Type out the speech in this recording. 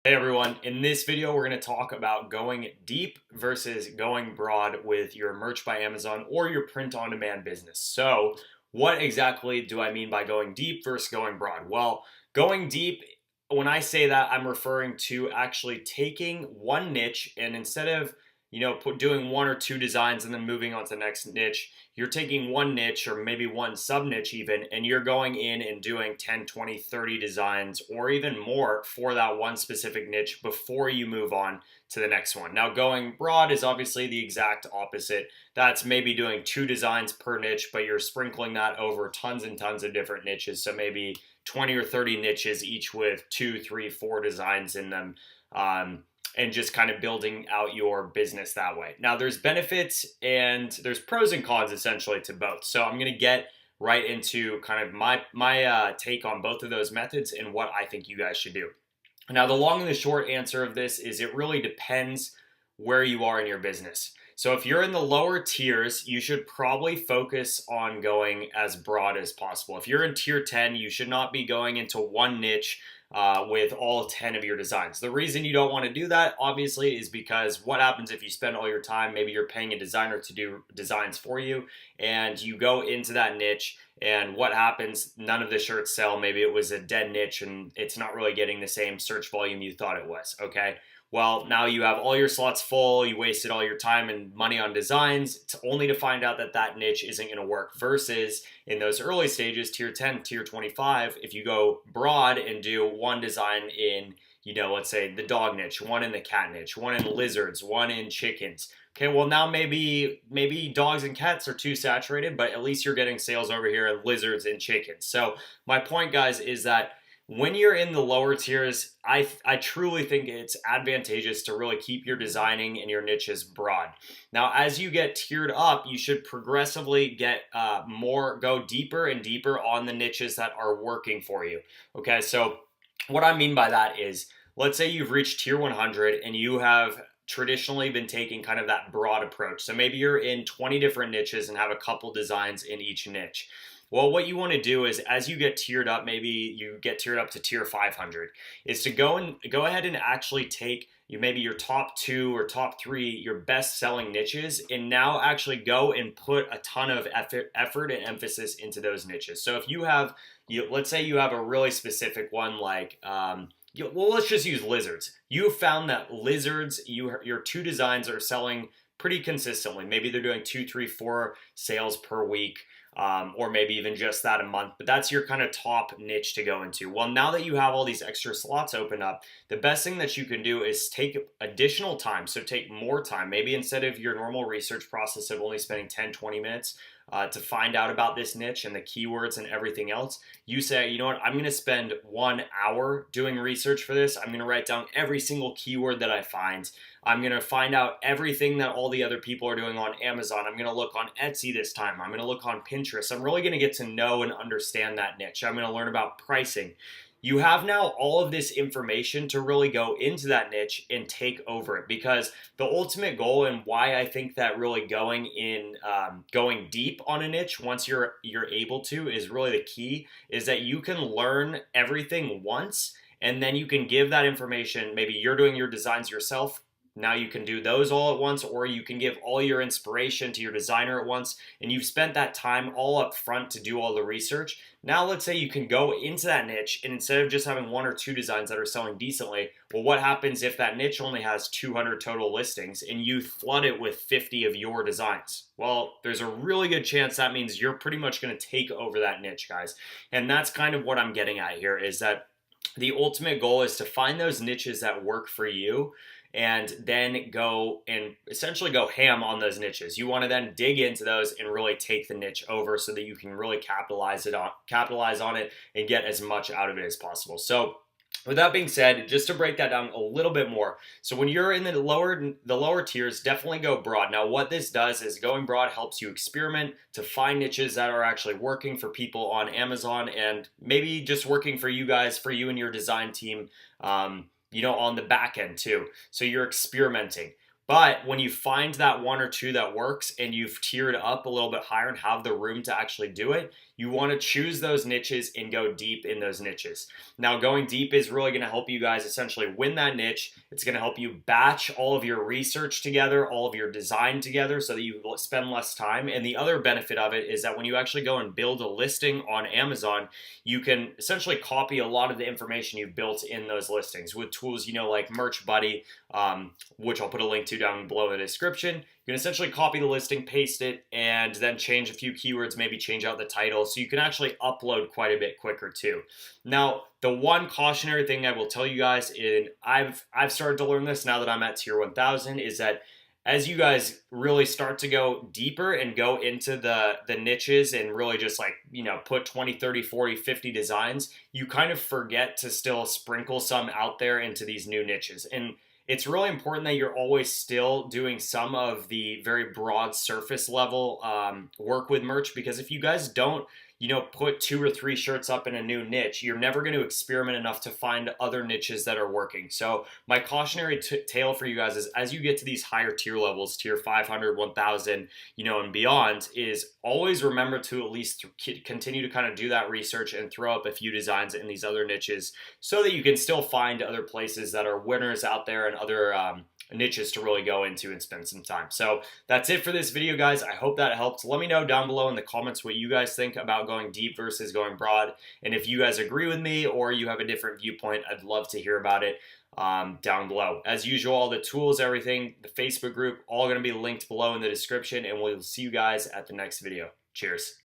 Hey everyone, in this video we're going to talk about going deep versus going broad with your Merch by Amazon or your print on demand business. So, what exactly do I mean by going deep versus going broad? Well, going deep, when I say that, I'm referring to actually taking one niche and instead of doing one or two designs and then moving on to the next niche, you're taking one niche or maybe one sub niche even, and you're going in and doing 10, 20, 30 designs or even more for that one specific niche before you move on to the next one. Now, going broad is obviously the exact opposite. That's maybe doing two designs per niche, but you're sprinkling that over tons and tons of different niches. So maybe 20 or 30 niches, each with two, three, four designs in them. And just kind of building out your business that way. Now, there's benefits and there's pros and cons essentially to both. So I'm going to get right into kind of my take on both of those methods and what I think you guys should do. Now, the long and the short answer of this is it really depends where you are in your business. So if you're in the lower tiers, you should probably focus on going as broad as possible. If you're in tier 10, you should not be going into one niche with all 10 of your designs. The reason you don't want to do that, obviously, is because what happens if you spend all your time, maybe you're paying a designer to do designs for you, and you go into that niche, and what happens, none of the shirts sell. Maybe it was a dead niche, and it's not really getting the same search volume you thought it was, okay? Well, now you have all your slots full, you wasted all your time and money on designs, it's only to find out that that niche isn't going to work. Versus in those early stages, tier 10, tier 25, if you go broad and do one design in, let's say the dog niche, one in the cat niche, one in lizards, one in chickens. Okay, well now maybe dogs and cats are too saturated, but at least you're getting sales over here in lizards and chickens. So my point, guys, is that when you're in the lower tiers, I truly think it's advantageous to really keep your designing and your niches broad. Now, as you get tiered up, you should progressively get go deeper and deeper on the niches that are working for you. Okay, so what I mean by that is, let's say you've reached tier 100 and you have traditionally been taking kind of that broad approach. So maybe you're in 20 different niches and have a couple designs in each niche. Well, what you want to do is, as you get tiered up, maybe you get tiered up to tier 500, is to go ahead and actually take maybe your top two or top three, your best selling niches, and now actually go and put a ton of effort and emphasis into those niches. So if let's say you have a really specific one like, well, let's just use lizards. You found that lizards, your two designs are selling pretty consistently. Maybe they're doing 2, 3, 4 sales per week. Or maybe even just that a month, but that's your kind of top niche to go into. Well, now that you have all these extra slots open up, the best thing that you can do is take additional time. So take more time. Maybe instead of your normal research process of only spending 10, 20 minutes to find out about this niche and the keywords and everything else, you say, you know what, I'm going to spend 1 hour doing research for this. I'm going to write down every single keyword that I find. I'm going to find out everything that all the other people are doing on Amazon. I'm going to look on Etsy this time. I'm going to look on Pinterest. I'm really going to get to know and understand that niche. I'm going to learn about pricing. You have now all of this information to really go into that niche and take over it, because the ultimate goal and why I think that really going deep on a niche once you're able to is really the key, is that you can learn everything once and then you can give that information. Maybe you're doing your designs yourself. Now you can do those all at once, or you can give all your inspiration to your designer at once, and you've spent that time all up front to do all the research. Now let's say you can go into that niche, and instead of just having one or two designs that are selling decently, well, what happens if that niche only has 200 total listings and you flood it with 50 of your designs? Well, there's a really good chance that means you're pretty much going to take over that niche, guys. And that's kind of what I'm getting at here, is that the ultimate goal is to find those niches that work for you and then go and essentially go ham on those niches. You want to then dig into those and really take the niche over so that you can really capitalize on it and get as much out of it as possible. So with that being said, just to break that down a little bit more. So when you're in the lower tiers, definitely go broad. Now what this does is going broad helps you experiment to find niches that are actually working for people on Amazon and maybe just working for you guys, for you and your design team, on the back end too. So you're experimenting. But when you find that one or two that works and you've tiered up a little bit higher and have the room to actually do it, you want to choose those niches and go deep in those niches. Now, going deep is really going to help you guys essentially win that niche. It's going to help you batch all of your research together, all of your design together so that you spend less time. And the other benefit of it is that when you actually go and build a listing on Amazon, you can essentially copy a lot of the information you've built in those listings with tools, like Merch Buddy, which I'll put a link to down below in the description. You can essentially copy the listing, paste it, and then change a few keywords, maybe change out the title, so you can actually upload quite a bit quicker too. Now, the one cautionary thing I will tell you guys, and I've started to learn this now that I'm at tier 1000, is that as you guys really start to go deeper and go into the niches and really just put 20, 30, 40, 50 designs, you kind of forget to still sprinkle some out there into these new niches. And it's really important that you're always still doing some of the very broad surface level work with merch, because if you guys don't put 2 or 3 shirts up in a new niche, you're never going to experiment enough to find other niches that are working. So my cautionary tale for you guys is, as you get to these higher tier levels, tier 500, 1000, and beyond, is always remember to at least continue to kind of do that research and throw up a few designs in these other niches so that you can still find other places that are winners out there and other niches to really go into and spend some time. So that's it for this video, guys. I hope that helped. Let me know down below in the comments what you guys think about going deep versus going broad. And if you guys agree with me or you have a different viewpoint, I'd love to hear about it down below. As usual, all the tools, everything, the Facebook group, all going to be linked below in the description. And we'll see you guys at the next video. Cheers.